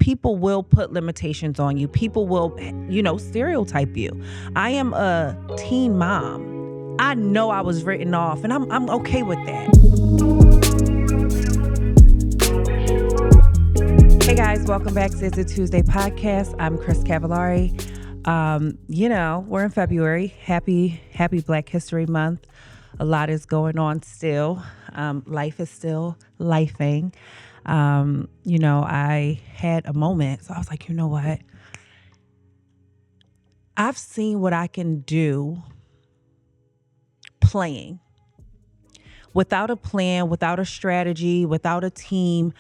people will put limitations on you. People will, stereotype you. I am a teen mom. I know I was written off, and I'm okay with that. Hey guys, welcome back to the Tuesday podcast. I'm Cris Cavallari. We're in February. Happy Black History Month. A lot is going on still. Life is still lifing. I had a moment, so I was like, you know what? I've seen what I can do playing without a plan, without a strategy, without a team.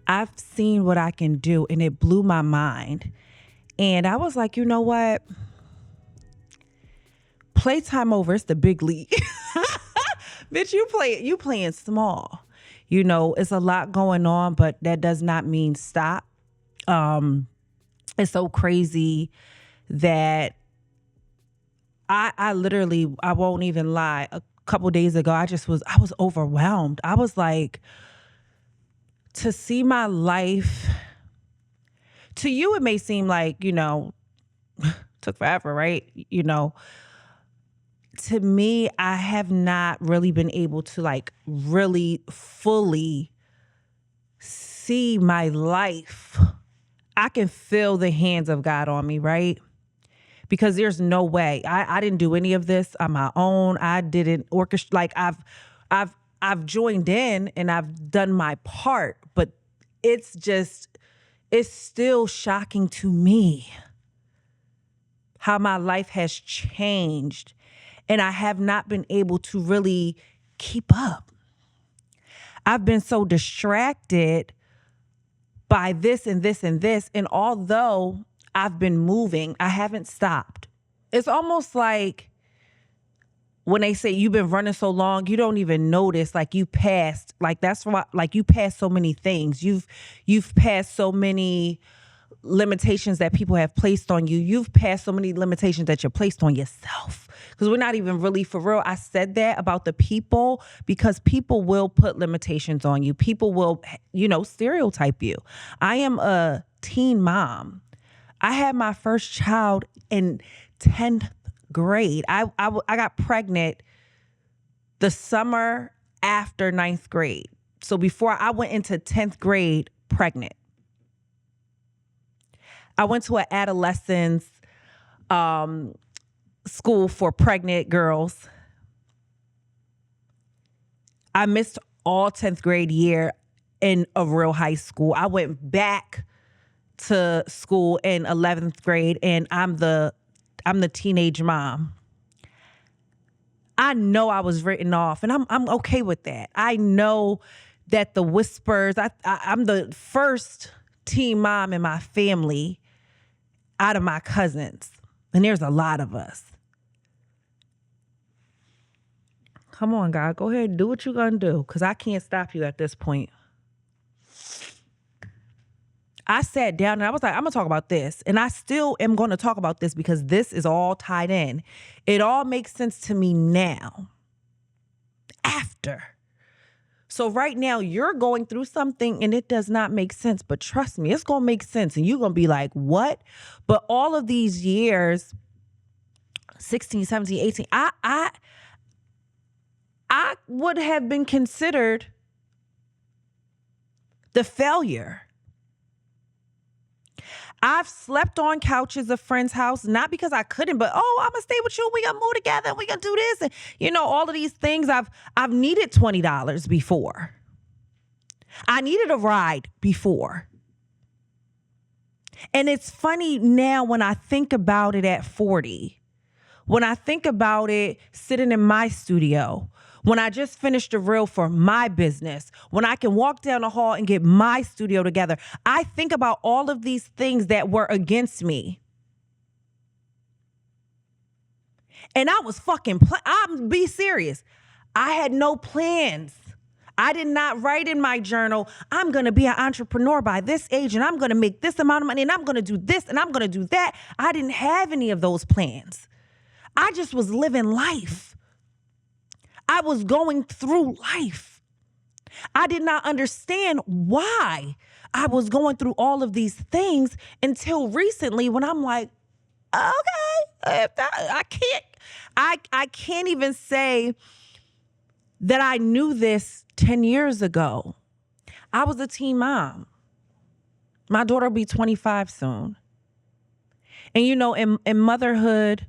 I've seen what I can do, and it blew my mind. And I was like, you know what? Playtime over. It's the big league. Bitch, you playing small. It's a lot going on, but that does not mean stop. It's so crazy that I literally, I won't even lie. A couple days ago, I was overwhelmed. I was like, to see my life, to you, it may seem like, took forever, right? To me, I have not really been able to really fully see my life. I can feel the hands of God on me, right? Because there's no way. I didn't do any of this on my own. I didn't orchestrate. I've joined in and I've done my part, but it's still shocking to me how my life has changed. And I have not been able to really keep up. I've been so distracted by this and this and this. And although I've been moving, I haven't stopped. It's almost like when they say you've been running so long, you don't even notice, you passed. That's why, you passed so many things. You've passed so many limitations that people have placed on you. You've passed so many limitations that you're placed on yourself. Because we're not even really for real. I said that about the people because people will put limitations on you. People will, stereotype you. I am a teen mom. I had my first child in 10th grade. I got pregnant the summer after 9th grade. So before I went into 10th grade pregnant. I went to an adolescence school for pregnant girls. I missed all 10th grade year in a real high school. I went back to school in 11th grade, and I'm the teenage mom. I know I was written off, and I'm okay with that. I know that the whispers. I'm the first teen mom in my family out of my cousins. And there's a lot of us. Come on, God, go ahead and do what you're going to do, because I can't stop you at this point. I sat down and I was like, I'm going to talk about this. And I still am going to talk about this because this is all tied in. It all makes sense to me now. After. So right now you're going through something and it does not make sense, but trust me, it's going to make sense. And you're going to be like, what? But all of these years, 16, 17, 18, I would have been considered the failure. I've slept on couches of friends' house, not because I couldn't, but, I'm going to stay with you. We going to move together. We going to do this. And, all of these things. I've needed $20 before. I needed a ride before. And it's funny now when I think about it at 40, when I think about it sitting in my studio, when I just finished a reel for my business, when I can walk down the hall and get my studio together, I think about all of these things that were against me. And I was I'm be serious. I had no plans. I did not write in my journal, I'm going to be an entrepreneur by this age and I'm going to make this amount of money and I'm going to do this and I'm going to do that. I didn't have any of those plans. I just was living life. I was going through life. I did not understand why I was going through all of these things until recently when I'm like, okay, I can't even say that I knew this 10 years ago. I was a teen mom. My daughter will be 25 soon. And in motherhood,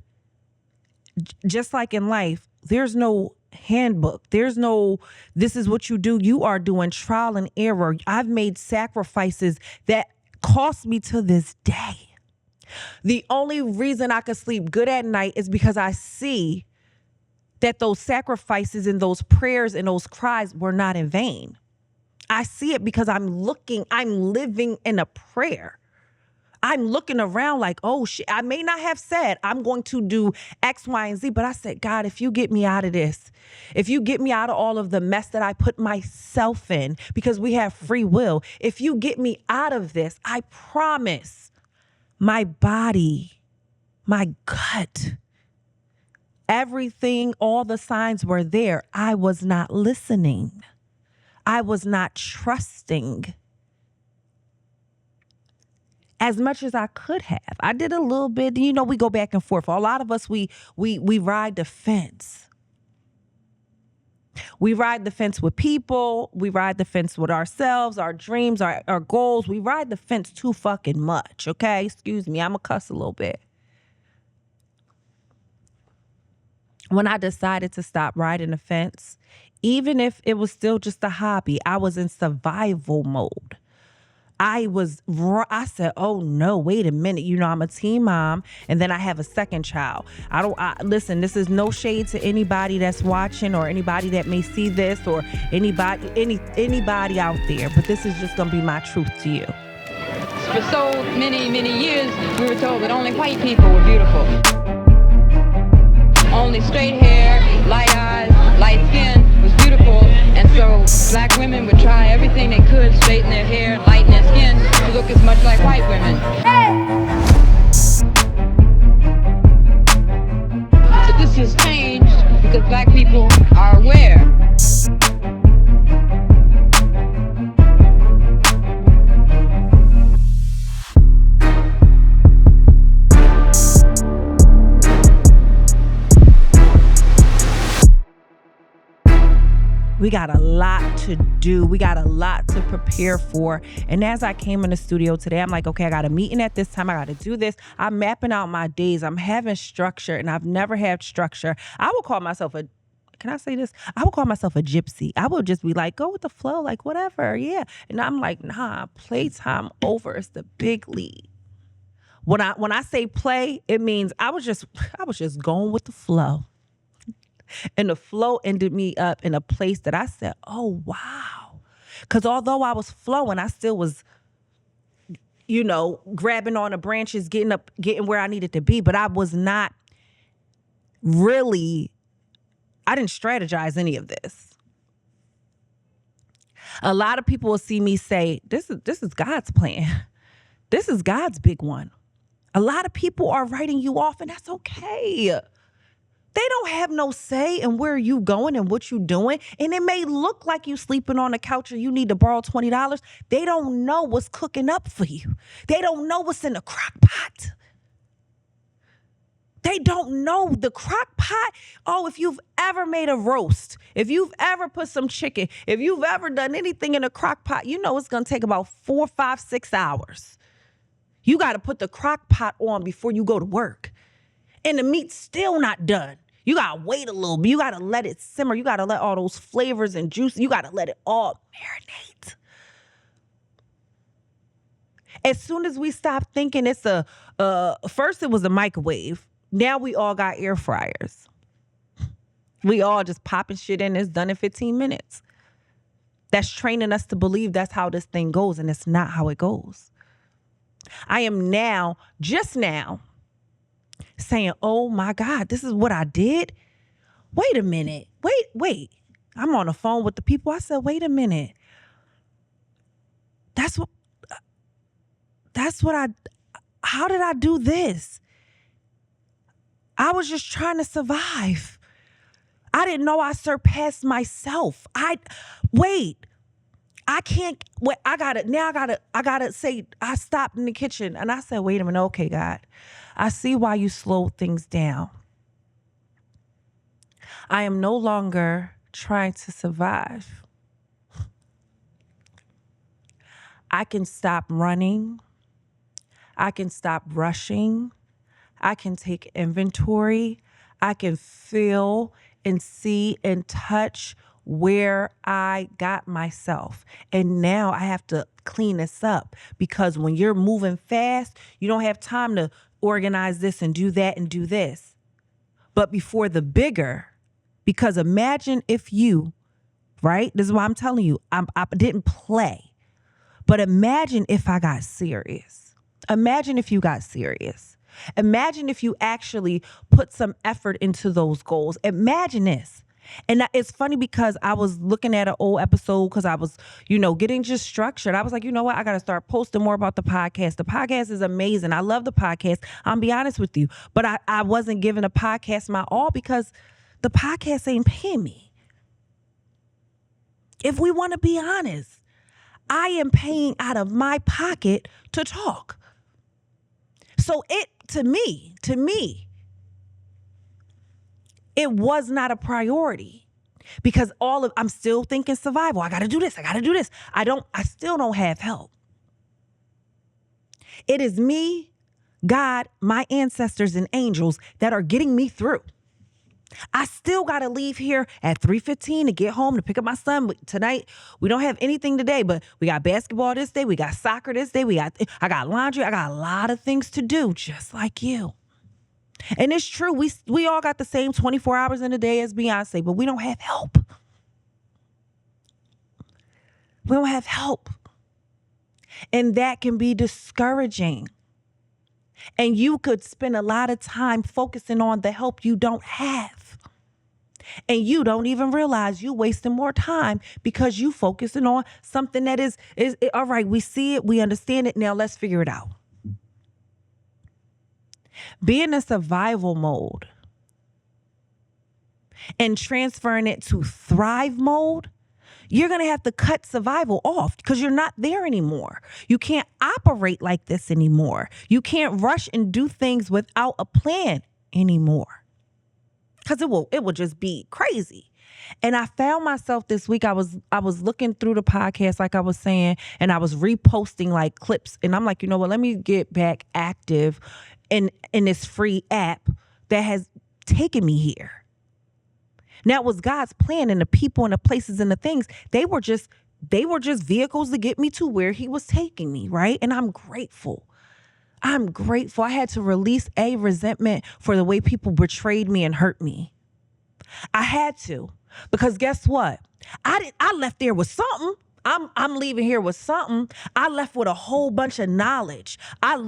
just like in life, there's no handbook. There's no, this is what you do. You are doing trial and error. I've made sacrifices that cost me to this day. The only reason I could sleep good at night is because I see that those sacrifices and those prayers and those cries were not in vain. I see it because I'm living in a prayer. I'm looking around like, oh shit, I may not have said I'm going to do X, Y, and Z, but I said, God, if you get me out of this, if you get me out of all of the mess that I put myself in, because we have free will, if you get me out of this, I promise my body, my gut, everything, all the signs were there. I was not listening. I was not trusting as much as I could have. I did a little bit, we go back and forth. For a lot of us, we ride the fence. We ride the fence with people. We ride the fence with ourselves, our dreams, our goals. We ride the fence too fucking much, okay? Excuse me, I'm a cuss a little bit. When I decided to stop riding the fence, even if it was still just a hobby, I was in survival mode. I said, oh no, wait a minute. I'm a teen mom and then I have a second child. Listen, this is no shade to anybody that's watching or anybody that may see this or anybody out there, but this is just gonna be my truth to you. For so many, many years, we were told that only white people were beautiful. Only straight hair, light eyes, light skin was beautiful. And so black women would try everything they could, straighten their hair, lighten their skin to look as much like white women. So this has changed because black people are aware. We got a lot to do. We got a lot to prepare for. And as I came in the studio today, I'm like, okay, I got a meeting at this time. I got to do this. I'm mapping out my days. I'm having structure, and I've never had structure. I would call myself can I say this? I would call myself a gypsy. I would just be like, go with the flow, like whatever, yeah. And I'm like, nah, playtime over. It's the big league. When I say play, it means I was just going with the flow. And the flow ended me up in a place that I said, oh, wow. Because although I was flowing, I still was, grabbing on the branches, getting where I needed to be. But I was not really, I didn't strategize any of this. A lot of people will see me say, this is God's plan. This is God's big one. A lot of people are writing you off, and that's okay. They don't have no say in where you going and what you doing. And it may look like you sleeping on the couch or you need to borrow $20. They don't know what's cooking up for you. They don't know what's in the crock pot. They don't know the crock pot. Oh, if you've ever made a roast, if you've ever put some chicken, if you've ever done anything in a crock pot, it's going to take about 4, 5, 6 hours. You got to put the crock pot on before you go to work. And the meat's still not done. You got to wait a little bit. You got to let it simmer. You got to let all those flavors and juice, you got to let it all marinate. As soon as we stop thinking it's first it was a microwave. Now we all got air fryers. We all just popping shit in. It's done in 15 minutes. That's training us to believe that's how this thing goes, and it's not how it goes. I am just now, saying, oh my God, this is what I did? Wait a minute. Wait. I'm on the phone with the people. I said, wait a minute. How did I do this? I was just trying to survive. I didn't know I surpassed myself. I I can't, wait, I gotta say, I stopped in the kitchen and I said, wait a minute, okay, God, I see why you slowed things down. I am no longer trying to survive. I can stop running. I can stop rushing. I can take inventory. I can feel and see and touch where I got myself. And now I have to clean this up, because when you're moving fast, you don't have time to organize this and do that and do this. But before the bigger, because imagine if you, right? This is why I'm telling you, I didn't play. But imagine if I got serious. Imagine if you got serious. Imagine if you actually put some effort into those goals. Imagine this. And it's funny because I was looking at an old episode because I was, getting just structured. I was like, you know what? I got to start posting more about the podcast. The podcast is amazing. I love the podcast. I'll be honest with you. But I wasn't giving the podcast my all because the podcast ain't paying me. If we want to be honest, I am paying out of my pocket to talk. So to me, it was not a priority because I'm still thinking survival. I got to do this. I still don't have help. It is me, God, my ancestors and angels that are getting me through. I still got to leave here at 3:15 to get home to pick up my son. Tonight, we don't have anything today, but we got basketball this day. We got soccer this day. I got laundry. I got a lot of things to do, just like you. And it's true. We all got the same 24 hours in a day as Beyonce, but we don't have help. We don't have help. And that can be discouraging. And you could spend a lot of time focusing on the help you don't have. And you don't even realize you wasting more time because you focusing on something that is all right. We see it. We understand it. Now let's figure it out. Be in a survival mode and transferring it to thrive mode, you're going to have to cut survival off because you're not there anymore. You can't operate like this anymore. You can't rush and do things without a plan anymore because it will just be crazy. And I found myself this week, I was looking through the podcast, like I was saying, and I was reposting like clips. And I'm like, you know what, let me get back active in this free app that has taken me here. Now, it was God's plan, and the people and the places and the things, they were just vehicles to get me to where he was taking me, right? And I'm grateful. I'm grateful. I had to release a resentment for the way people betrayed me and hurt me. I had to, because guess what? I left there with something. I'm leaving here with something. I left with a whole bunch of knowledge. I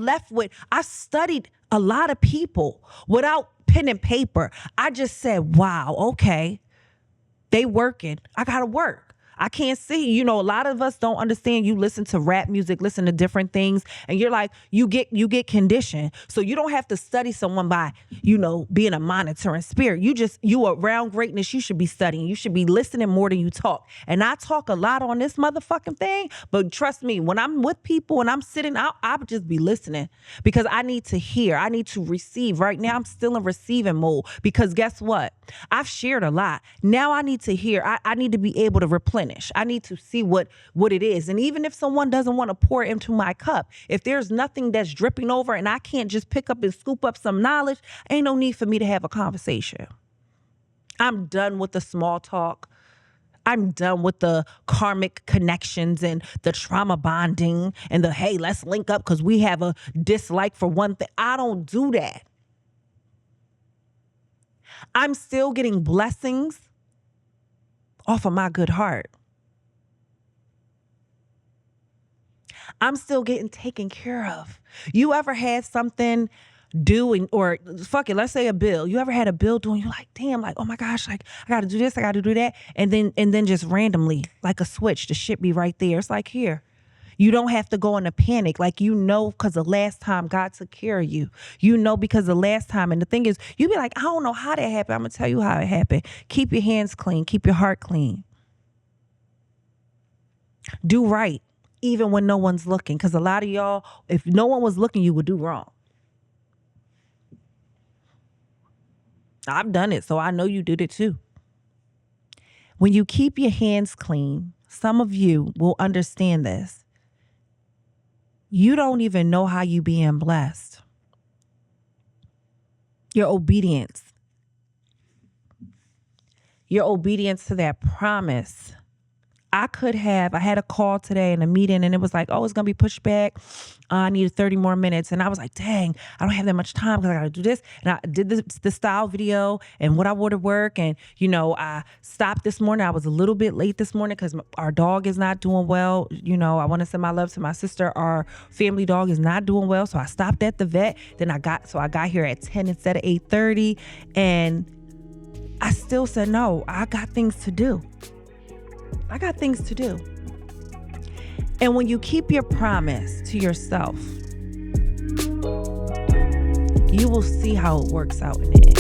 studied a lot of people without pen and paper. I just said, wow, okay, they working. I gotta work. I can't see. A lot of us don't understand. You listen to rap music, listen to different things, and you're like, you get conditioned. So you don't have to study someone by, being a monitoring spirit. You around greatness, you should be studying. You should be listening more than you talk. And I talk a lot on this motherfucking thing, but trust me, when I'm with people and I'm sitting out, I'll just be listening because I need to hear. I need to receive. Right now, I'm still in receiving mode because guess what? I've shared a lot. Now I need to hear. I need to be able to replenish. I need to see what it is. And even if someone doesn't want to pour into my cup, if there's nothing that's dripping over and I can't just pick up and scoop up some knowledge, ain't no need for me to have a conversation. I'm done with the small talk. I'm done with the karmic connections and the trauma bonding and the, hey, let's link up because we have a dislike for one thing. I don't do that. I'm still getting blessings off of my good heart. I'm still getting taken care of. You ever had something due or fuck it, let's say a bill. You ever had a bill due and you're like, damn, like, oh my gosh, like I gotta do this, I gotta do that. And then just randomly, like a switch, the shit be right there. It's like, here. You don't have to go in a panic. Like, because the last time God took care of you. Because the last time. And the thing is, you be like, I don't know how that happened. I'm going to tell you how it happened. Keep your hands clean. Keep your heart clean. Do right, even when no one's looking. Because a lot of y'all, if no one was looking, you would do wrong. I've done it, so I know you did it too. When you keep your hands clean, some of you will understand this. You don't even know how you being blessed. Your obedience. Your obedience to that promise. I had a call today in a meeting and it was like, oh, it's going to be pushed back. I needed 30 more minutes. And I was like, dang, I don't have that much time because I got to do this. And I did the style video and what I wore to work. And, I stopped this morning. I was a little bit late this morning because our dog is not doing well. I want to send my love to my sister. Our family dog is not doing well. So I stopped at the vet. Then I got here at 10 instead of 8:30. And I still said, no, I got things to do. And when you keep your promise to yourself, you will see how it works out in the end.